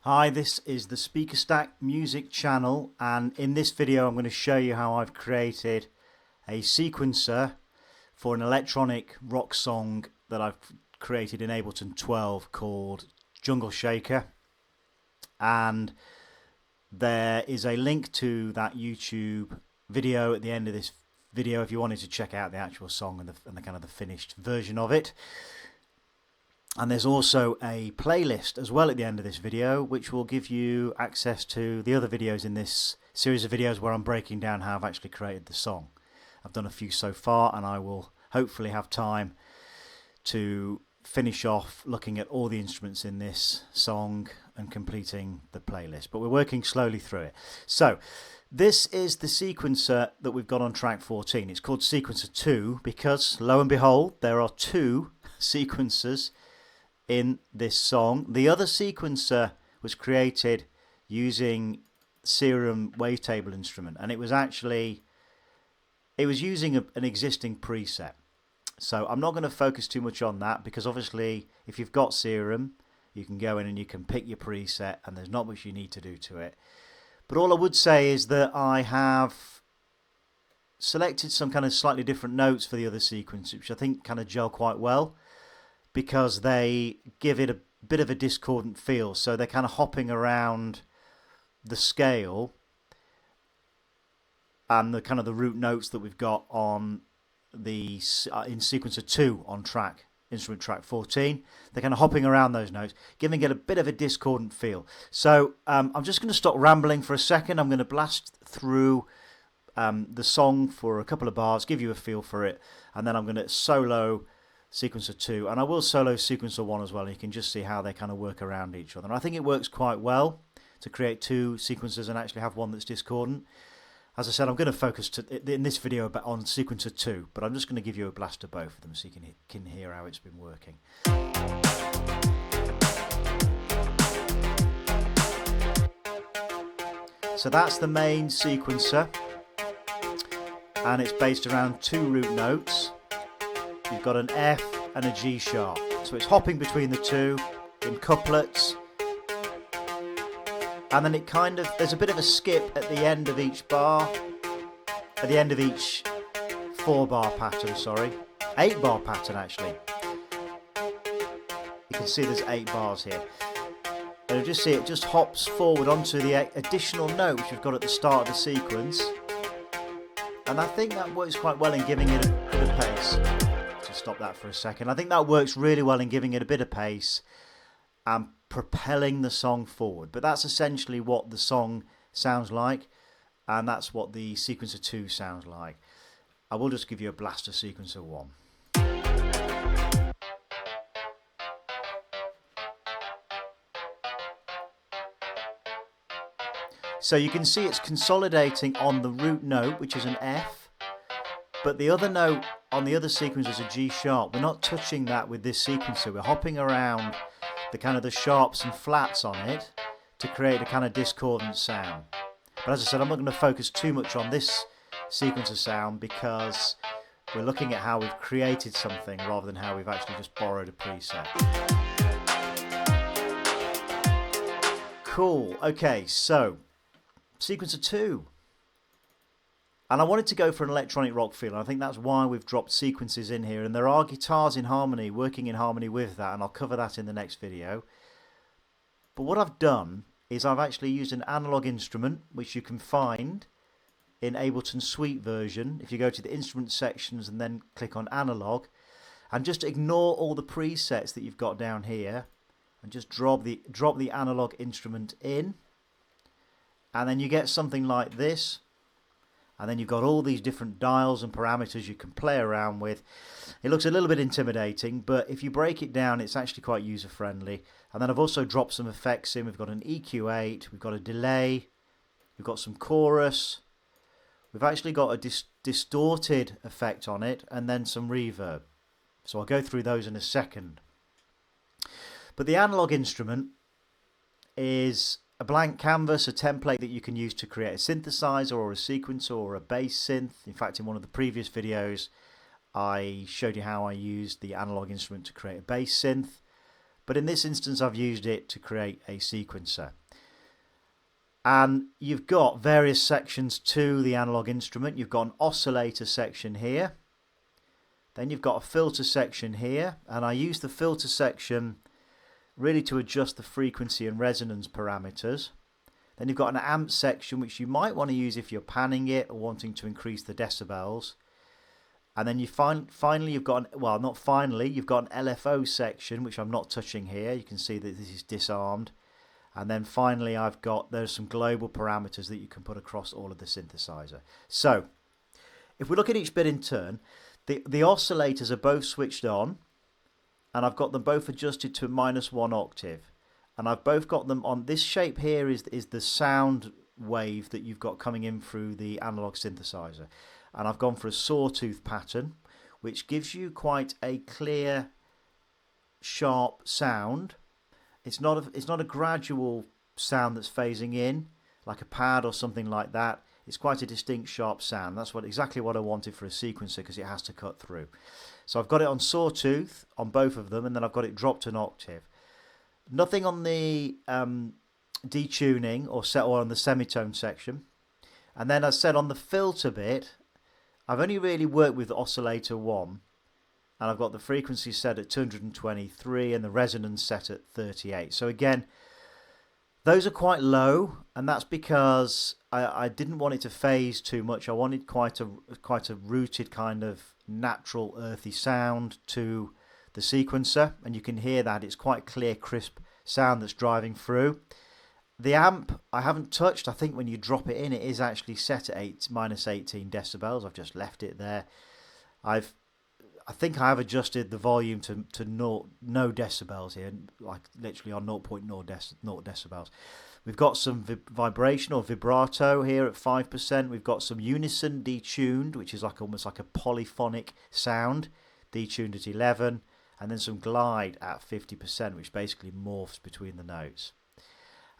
Hi, this is the Speakerstack music channel, and in this video I'm going to show you how I've created a sequencer for an electronic rock song that I've created in Ableton 12 called Jungle Shaker. And there is a link to that YouTube video at the end of this video if you wanted to check out the actual song and the kind of the finished version of it. And there's also a playlist as well at the end of this video, which will give you access to the other videos in this series of videos where I'm breaking down how I've actually created the song. I've done a few so far, and I will hopefully have time to finish off looking at all the instruments in this song and completing the playlist. But we're working slowly through it. So this is the sequencer that we've got on track 14. It's called Sequencer 2 because, lo and behold, there are two sequencers in this song. The other sequencer was created using Serum wavetable instrument, and it was using an existing preset. So I'm not going to focus too much on that because obviously if you've got Serum you can go in and you can pick your preset and there's not much you need to do to it. But all I would say is that I have selected some kind of slightly different notes for the other sequence, which I think kind of gel quite well, because they give it a bit of a discordant feel. So they're kind of hopping around the scale and the kind of the root notes that we've got on the in sequencer 2 on instrument track 14. They're kind of hopping around those notes, giving it a bit of a discordant feel. So I'm just going to stop rambling for a second. I'm going to blast through the song for a couple of bars, give you a feel for it, and then I'm going to solo sequencer 2, and I will solo sequencer 1 as well, and you can just see how they kind of work around each other. And I think it works quite well to create two sequencers and actually have one that's discordant. As I said, I'm going to focus in this video on sequencer 2, but I'm just going to give you a blast of both of them so you can hear how it's been working. So that's the main sequencer, and it's based around two root notes. You've got an F and a G sharp, so it's hopping between the two in couplets, and then there's a bit of a skip at the end of each bar, at the end of each 4-bar pattern, 8-bar pattern actually. You can see there's 8 bars here, and you'll just see it just hops forward onto the additional note which we've got at the start of the sequence, and I think that works quite well in giving it a bit of pace. Stop that for a second. I think that works really well in giving it a bit of pace and propelling the song forward. But that's essentially what the song sounds like, and that's what the sequencer 2 sounds like. I will just give you a blast of sequencer 1. So you can see it's consolidating on the root note, which is an F, but the other note on the other sequence is a G sharp. We're not touching that with this sequencer. We're hopping around the kind of the sharps and flats on it to create a kind of discordant sound. But as I said, I'm not going to focus too much on this sequencer sound because we're looking at how we've created something rather than how we've actually just borrowed a preset. Cool. Okay, so sequencer 2. And I wanted to go for an electronic rock feel, and I think that's why we've dropped sequences in here. And there are guitars in harmony, working in harmony with that, and I'll cover that in the next video. But what I've done is I've actually used an analog instrument, which you can find in Ableton Suite version. If you go to the instrument sections and then click on analog, and just ignore all the presets that you've got down here, and just drop the analog instrument in, and then you get something like this. And then you've got all these different dials and parameters you can play around with. It looks a little bit intimidating, but if you break it down, it's actually quite user friendly. And then I've also dropped some effects in. We've got an EQ8, we've got a delay, we've got some chorus, we've actually got a distorted effect on it, and then some reverb. So I'll go through those in a second. But the analog instrument is a blank canvas, a template that you can use to create a synthesizer or a sequencer or a bass synth. In fact, in one of the previous videos I showed you how I used the analog instrument to create a bass synth. but in this instance I've used it to create a sequencer. And you've got various sections to the analog instrument. You've got an oscillator section here, then you've got a filter section here, and I use the filter section really to adjust the frequency and resonance parameters. Then you've got an amp section, which you might want to use if you're panning it or wanting to increase the decibels. And then you finally you've got you've got an LFO section, which I'm not touching here. You can see that this is disarmed. And then finally there's some global parameters that you can put across all of the synthesizer. So if we look at each bit in turn, the oscillators are both switched on, and I've got them both adjusted to -1 octave. And I've both got them on. This shape here is the sound wave that you've got coming in through the analog synthesizer. And I've gone for a sawtooth pattern, which gives you quite a clear, sharp sound. It's not a gradual sound that's phasing in, like a pad or something like that. It's quite a distinct, sharp sound. That's exactly what I wanted for a sequencer, because it has to cut through. So I've got it on sawtooth on both of them, and then I've got it dropped an octave. Nothing on the detuning or on the semitone section. And then as I said, on the filter bit, I've only really worked with oscillator 1, and I've got the frequency set at 223 and the resonance set at 38. So again, those are quite low, and that's because I didn't want it to phase too much. I wanted quite a rooted kind of natural earthy sound to the sequencer, and you can hear that it's quite clear, crisp sound that's driving through. The amp I haven't touched. I think when you drop it in, it is actually set at -18 decibels. I've just left it there. I think I have adjusted the volume to no decibels here, like literally on 0.0 decibels. We've got some vibration or vibrato here at 5%. We've got some unison detuned, which is almost like a polyphonic sound, detuned at 11, and then some glide at 50%, which basically morphs between the notes.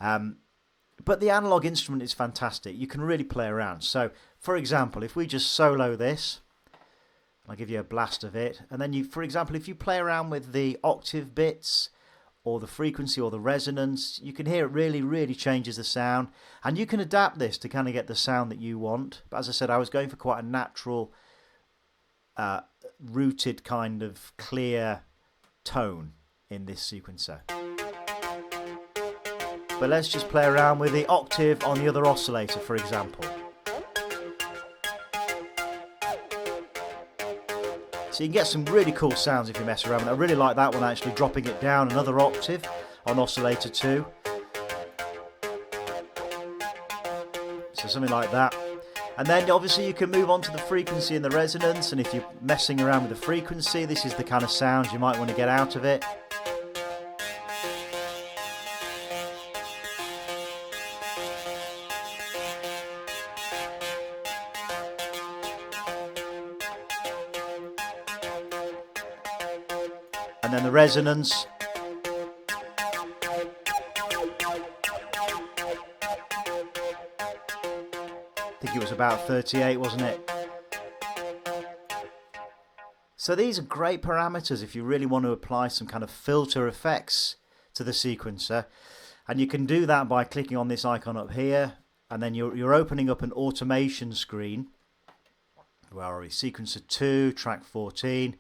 But the analog instrument is fantastic. You can really play around. So, for example, if we just solo this, I'll give you a blast of it, and then for example, if you play around with the octave bits or the frequency or the resonance, you can hear it really changes the sound, and you can adapt this to kind of get the sound that you want. But as I said, I was going for quite a natural, rooted kind of clear tone in this sequencer. But let's just play around with the octave on the other oscillator, for example. So you can get some really cool sounds if you mess around with it. I really like that one, actually, dropping it down another octave on oscillator 2. So something like that. And then obviously you can move on to the frequency and the resonance, and if you're messing around with the frequency, this is the kind of sounds you might want to get out of it. And then the resonance. I think it was about 38, wasn't it? So these are great parameters if you really want to apply some kind of filter effects to the sequencer. And you can do that by clicking on this icon up here, and then you're opening up an automation screen. Where are we? Sequencer 2, track 14.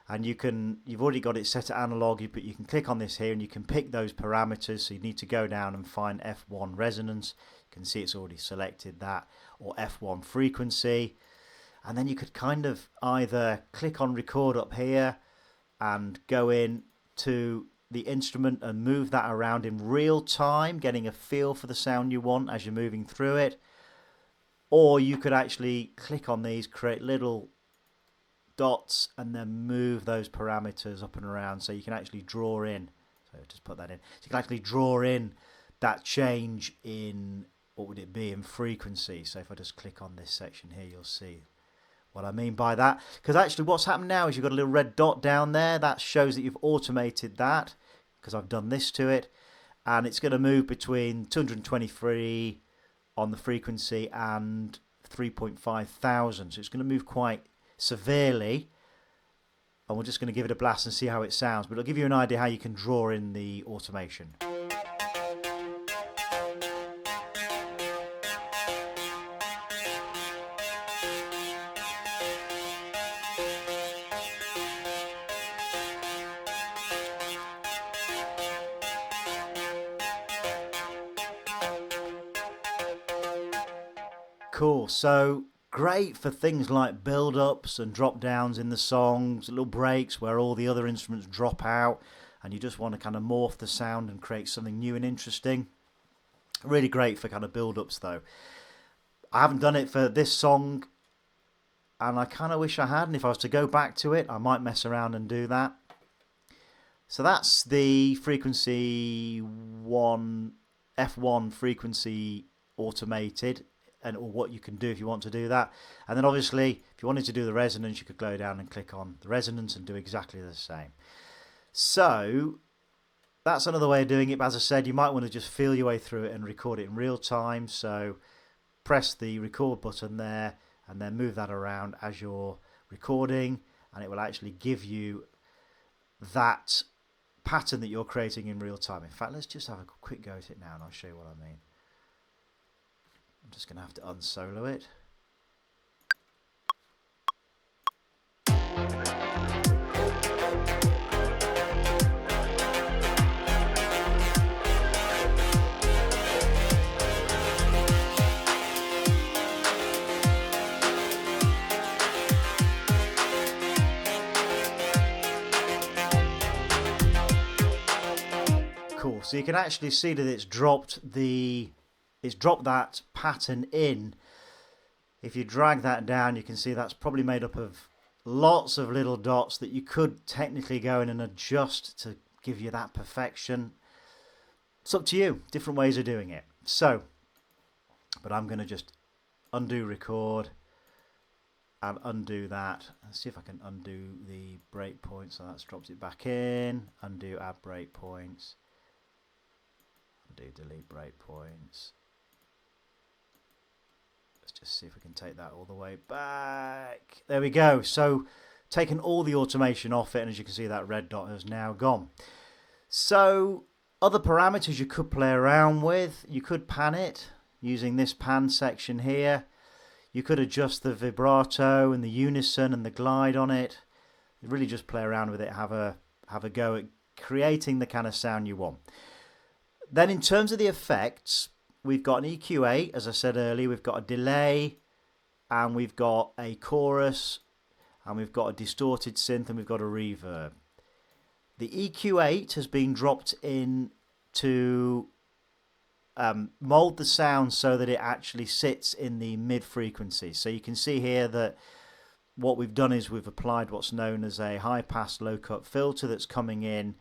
And you've already got it set to analog, but you can click on this here and you can pick those parameters. So you need to go down and find F1 resonance. You can see it's already selected that, or F1 frequency. And then you could kind of either click on record up here and go in to the instrument and move that around in real time, getting a feel for the sound you want as you're moving through it. Or you could actually click on these, create little dots, and then move those parameters up and around, so you can actually draw in. So just put that in. So you can actually draw in that change in, what would it be, in frequency. So if I just click on this section here, you'll see what I mean by that. Because actually what's happened now is you've got a little red dot down there. That shows that you've automated that, because I've done this to it. And it's going to move between 223 on the frequency and 3,500. So it's going to move quite severely and we're just going to give it a blast and see how it sounds, but it'll give you an idea how you can draw in the automation. Cool, so great for things like build-ups and drop-downs in the songs, little breaks where all the other instruments drop out and you just want to kind of morph the sound and create something new and interesting. Really great for kind of build-ups though. I haven't done it for this song and I kind of wish I had, and if I was to go back to it I might mess around and do that. So that's the frequency 1, F1 frequency automated, and or what you can do if you want to do that. And then obviously if you wanted to do the resonance, you could go down and click on the resonance and do exactly the same. So that's another way of doing it, but as I said, you might want to just feel your way through it and record it in real time. So press the record button there and then move that around as you're recording, and it will actually give you that pattern that you're creating in real time. In fact, let's just have a quick go at it now and I'll show you what I mean. I'm just going to have to unsolo it. Cool, so you can actually see that it's dropped that pattern in. If you drag that down, you can see that's probably made up of lots of little dots that you could technically go in and adjust to give you that perfection. It's up to you, different ways of doing it. So, but I'm going to just undo record and undo that. Let's see if I can undo the breakpoint. So that's drops it back in. Undo, add breakpoints. Undo, delete breakpoints. Let's just see if we can take that all the way back. There we go. So taking all the automation off it, and as you can see, that red dot has now gone. So other parameters you could play around with, you could pan it using this pan section here. You could adjust the vibrato and the unison and the glide on it. You really just play around with it, have a go at creating the kind of sound you want. Then in terms of the effects, we've got an EQ8, as I said earlier, we've got a delay, and we've got a chorus, and we've got a distorted synth, and we've got a reverb. The EQ8 has been dropped in to mold the sound so that it actually sits in the mid frequencies. So you can see here that what we've done is we've applied what's known as a high pass low cut filter that's coming in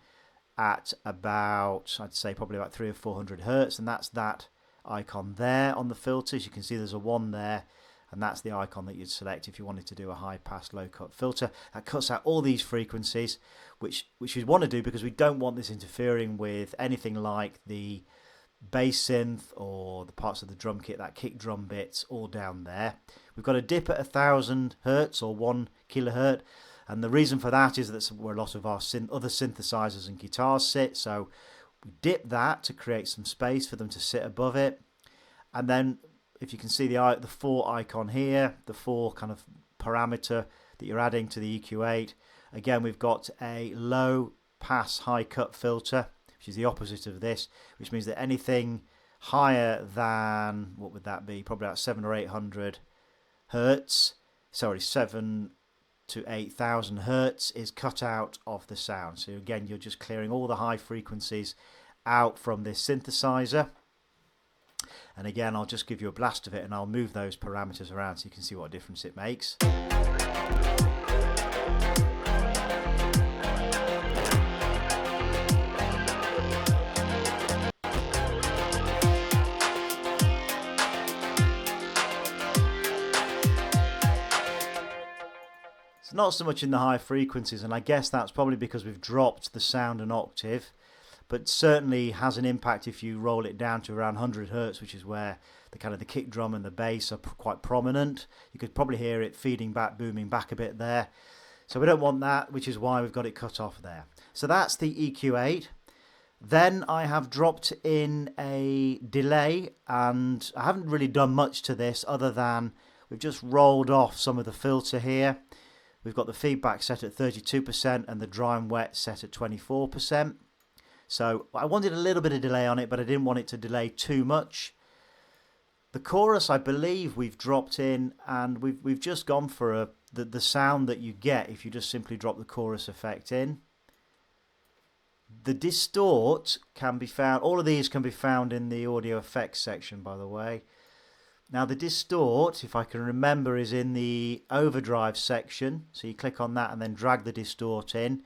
at about, I'd say probably about 300 or 400 hertz, and that's that icon there on the filters. You can see there's a 1 there, and that's the icon that you'd select if you wanted to do a high pass low cut filter. That cuts out all these frequencies, which we want to do because we don't want this interfering with anything like the bass synth or the parts of the drum kit, that kick drum bits all down there. We've got a dip at 1000 hertz or 1 kilohertz, and the reason for that is that's where a lot of our other synthesizers and guitars sit. So we dip that to create some space for them to sit above it. And then if you can see the 4 icon here, the 4 kind of parameter that you're adding to the EQ8, again we've got a low pass high cut filter, which is the opposite of this, which means that anything higher than, what would that be, probably about 700 or 800 hertz, sorry, 7 to 8000 hertz is cut out of the sound. So again, you're just clearing all the high frequencies out from this synthesizer. And again, I'll just give you a blast of it and I'll move those parameters around so you can see what difference it makes. It's not so much in the high frequencies, and I guess that's probably because we've dropped the sound an octave, but certainly has an impact if you roll it down to around 100 hertz, which is where the kind of the kick drum and the bass are quite prominent. You could probably hear it feeding back, booming back a bit there. So we don't want that, which is why we've got it cut off there. So that's the EQ8. Then I have dropped in a delay, and I haven't really done much to this other than we've just rolled off some of the filter here. We've got the feedback set at 32% and the dry and wet set at 24%. So I wanted a little bit of delay on it, but I didn't want it to delay too much. The chorus, I believe we've dropped in, and we've just gone for the sound that you get if you just simply drop the chorus effect in. The distort can be found, all of these can be found in the audio effects section, by the way. Now the distort, if I can remember, is in the overdrive section. So you click on that and then drag the distort in.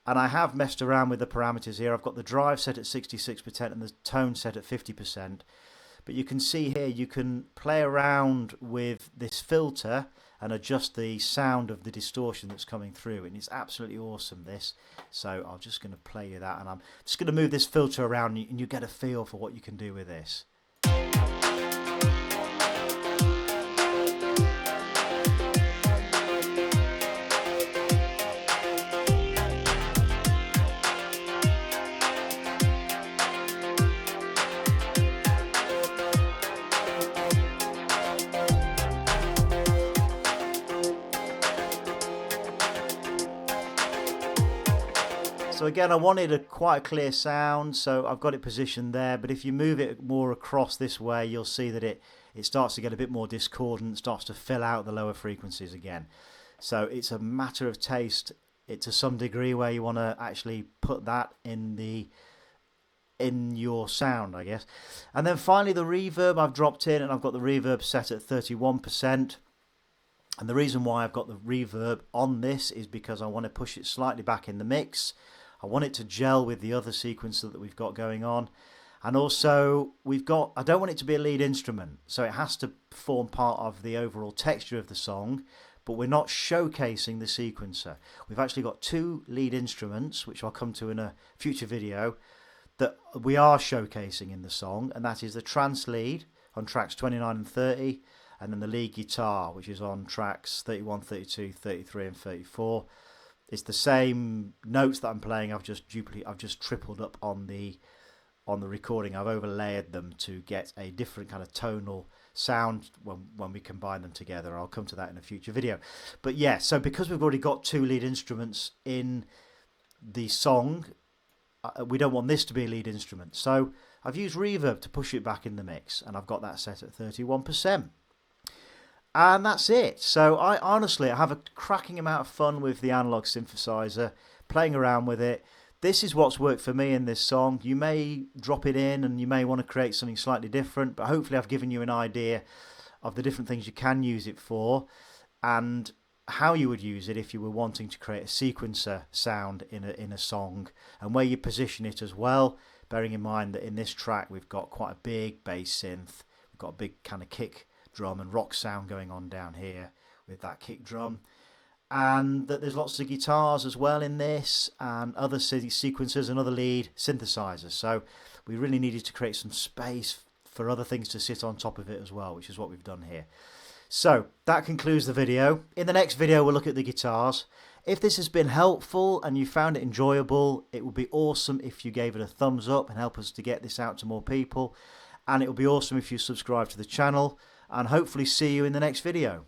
And I have messed around with the parameters here. I've got the drive set at 66% and the tone set at 50%. But you can see here you can play around with this filter and adjust the sound of the distortion that's coming through, and it's absolutely awesome, this. So I'm just going to play you that, and I'm just going to move this filter around and you get a feel for what you can do with this. So again, I wanted quite a clear sound, so I've got it positioned there, but if you move it more across this way, you'll see that it starts to get a bit more discordant, starts to fill out the lower frequencies again. So it's a matter of taste, to some degree, where you want to actually put that in your sound, I guess. And then finally the reverb I've dropped in, and I've got the reverb set at 31%. And the reason why I've got the reverb on this is because I want to push it slightly back in the mix. I want it to gel with the other sequencer that we've got going on. And also, I don't want it to be a lead instrument, so it has to form part of the overall texture of the song, but we're not showcasing the sequencer. We've actually got two lead instruments, which I'll come to in a future video, that we are showcasing in the song, and that is the trance lead on tracks 29 and 30, and then the lead guitar, which is on tracks 31, 32, 33 and 34. It's the same notes that I'm playing. I've just tripled up on the recording. I've overlaid them to get a different kind of tonal sound when we combine them together. I'll come to that in a future video. But yeah, so because we've already got two lead instruments in the song, we don't want this to be a lead instrument. So I've used reverb to push it back in the mix, and I've got that set at 31%. And that's it. So I have a cracking amount of fun with the analog synthesizer, playing around with it. This is what's worked for me in this song. You may drop it in and you may want to create something slightly different, but hopefully I've given you an idea of the different things you can use it for and how you would use it if you were wanting to create a sequencer sound in a song, and where you position it as well, bearing in mind that in this track we've got quite a big bass synth, we've got a big kind of kick drum and rock sound going on down here with that kick drum, and that there's lots of guitars as well in this and other sequencers and other lead synthesizers. So we really needed to create some space for other things to sit on top of it as well, which is what we've done here. So that concludes the video. In the next video we'll look at the guitars. If this has been helpful and you found it enjoyable, it would be awesome if you gave it a thumbs up and help us to get this out to more people, and it would be awesome if you subscribe to the channel, and hopefully see you in the next video.